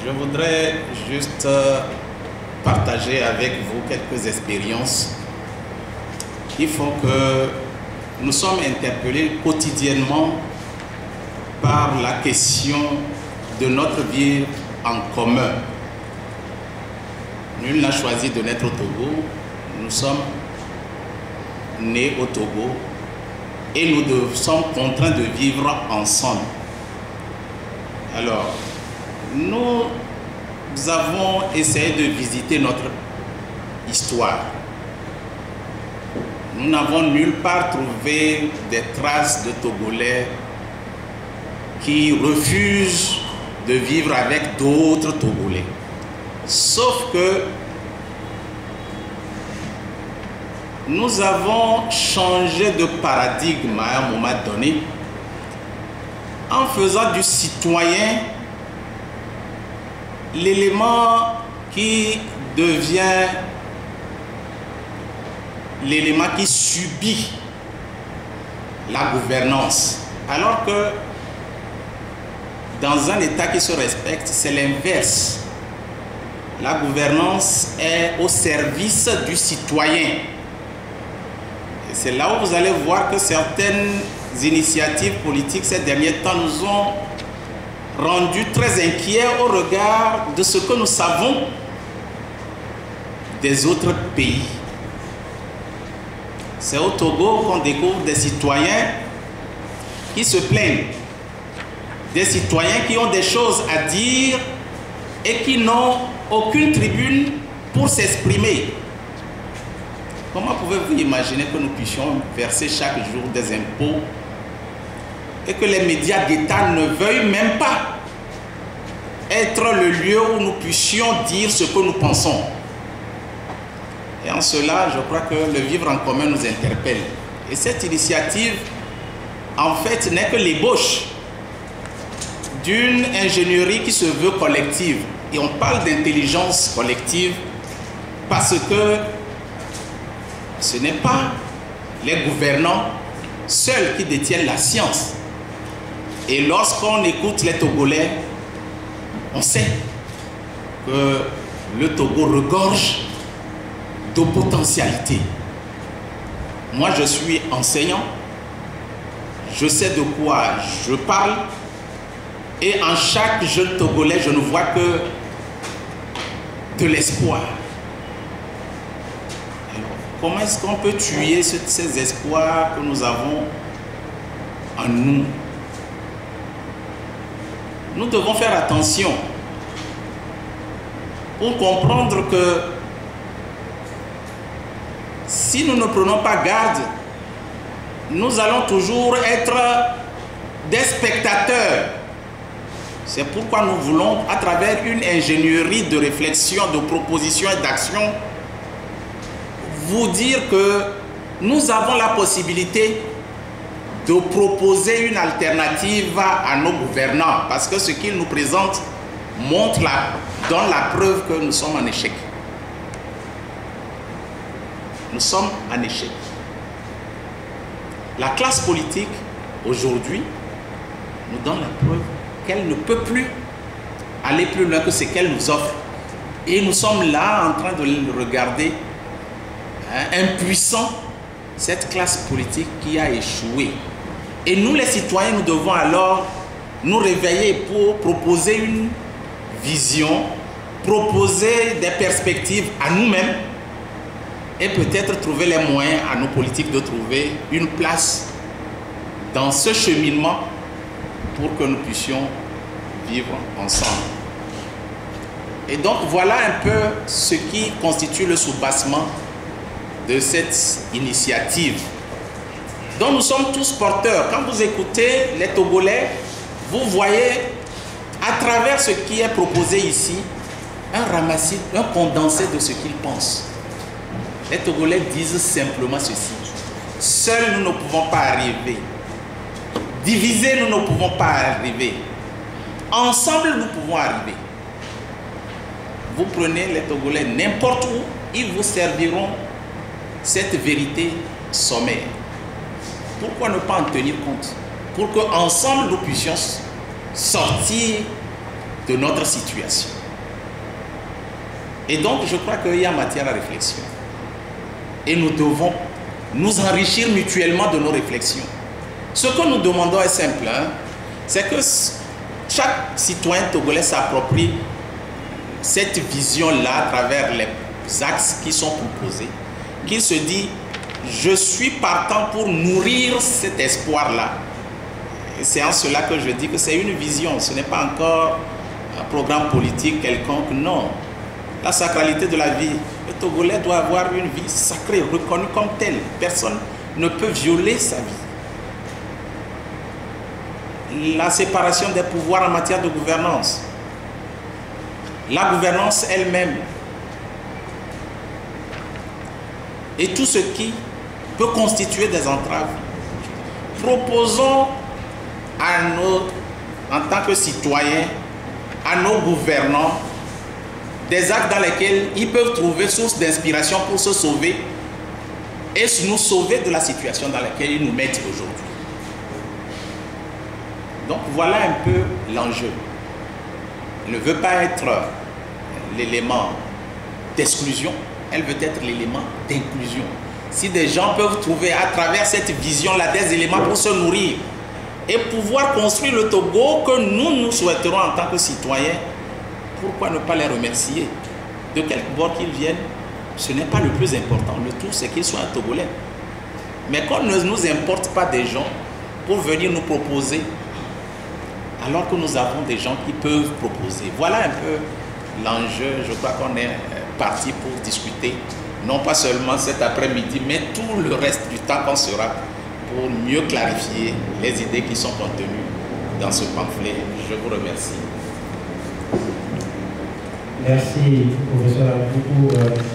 Je voudrais juste partager avec vous quelques expériences qui font que nous sommes interpellés quotidiennement par la question de notre vie en commun. Nul n'a choisi de naître au Togo. Nous sommes nés au Togo et nous sommes contraints de vivre ensemble. Alors, nous avons essayé de visiter notre histoire. Nous n'avons nulle part trouvé des traces de Togolais qui refusent de vivre avec d'autres Togolais. Sauf que nous avons changé de paradigme à un moment donné en faisant du citoyen l'élément qui devient l'élément qui subit la gouvernance. Alors que dans un État qui se respecte, c'est l'inverse. La gouvernance est au service du citoyen. Et c'est là où vous allez voir que certaines initiatives politiques ces derniers temps nous ont rendus très inquiets au regard de ce que nous savons des autres pays. C'est au Togo qu'on découvre des citoyens qui se plaignent, des citoyens qui ont des choses à dire et qui n'ont aucune tribune pour s'exprimer. Comment pouvez-vous imaginer que nous puissions verser chaque jour des impôts et que les médias d'État ne veuillent même pas être le lieu où nous puissions dire ce que nous pensons? Et en cela, je crois que le vivre en commun nous interpelle. Et cette initiative, en fait, n'est que l'ébauche d'une ingénierie qui se veut collective. Et on parle d'intelligence collective parce que ce n'est pas les gouvernants seuls qui détiennent la science. Et lorsqu'on écoute les Togolais, on sait que le Togo regorge de potentialités. Moi, je suis enseignant, je sais de quoi je parle, et en chaque jeune Togolais, je ne vois que de l'espoir. Alors, comment est-ce qu'on peut tuer ces espoirs que nous avons en nous? Nous devons faire attention pour comprendre que si nous ne prenons pas garde, nous allons toujours être des spectateurs. C'est pourquoi nous voulons, à travers une ingénierie de réflexion, de proposition et d'action, vous dire que nous avons la possibilité de proposer une alternative à nos gouvernants, parce que ce qu'ils nous présentent donne la preuve que nous sommes en échec. Nous sommes en échec. La classe politique, aujourd'hui, nous donne la preuve qu'elle ne peut plus aller plus loin que ce qu'elle nous offre. Et nous sommes là en train de regarder, impuissants, cette classe politique qui a échoué. Et nous, les citoyens, nous devons alors nous réveiller pour proposer une vision, proposer des perspectives à nous-mêmes et peut-être trouver les moyens à nos politiques de trouver une place dans ce cheminement pour que nous puissions vivre ensemble. Et donc voilà un peu ce qui constitue le soubassement de cette initiative dont nous sommes tous porteurs. Quand vous écoutez les Togolais, vous voyez à travers ce qui est proposé ici un ramassis, un condensé de ce qu'ils pensent. Les Togolais disent simplement ceci: seuls nous ne pouvons pas arriver. Divisés, nous ne pouvons pas arriver. Ensemble, nous pouvons arriver. Vous prenez les Togolais n'importe où, ils vous serviront cette vérité sommaire. Pourquoi ne pas en tenir compte? Pour qu'ensemble, nous puissions sortir de notre situation. Et donc, je crois qu'il y a matière à réflexion. Et nous devons nous enrichir mutuellement de nos réflexions. Ce que nous demandons est simple, hein, c'est que chaque citoyen togolais s'approprie cette vision-là à travers les axes qui sont proposés, qu'il se dit, je suis partant pour nourrir cet espoir-là. C'est en cela que je dis que c'est une vision, ce n'est pas encore un programme politique quelconque, non. La sacralité de la vie, le Togolais doit avoir une vie sacrée, reconnue comme telle. Personne ne peut violer sa vie. La séparation des pouvoirs en matière de gouvernance. La gouvernance elle-même. Et tout ce qui peut constituer des entraves. Proposons à nos, en tant que citoyens, à nos gouvernants, des actes dans lesquels ils peuvent trouver source d'inspiration pour se sauver et nous sauver de la situation dans laquelle ils nous mettent aujourd'hui. Donc voilà un peu l'enjeu. Elle ne veut pas être l'élément d'exclusion, elle veut être l'élément d'inclusion. Si des gens peuvent trouver à travers cette vision-là des éléments pour se nourrir et pouvoir construire le Togo que nous souhaiterons en tant que citoyens, pourquoi ne pas les remercier? De quelque bord qu'ils viennent, ce n'est pas le plus important. Le tout, c'est qu'ils soient un Togolais. Mais qu'on ne nous importe pas des gens pour venir nous proposer, alors que nous avons des gens qui peuvent proposer. Voilà un peu l'enjeu. Je crois qu'on est parti pour discuter, non pas seulement cet après-midi, mais tout le reste du temps qu'on sera pour mieux clarifier les idées qui sont contenues dans ce pamphlet. Je vous remercie. Merci, professeur Abdou.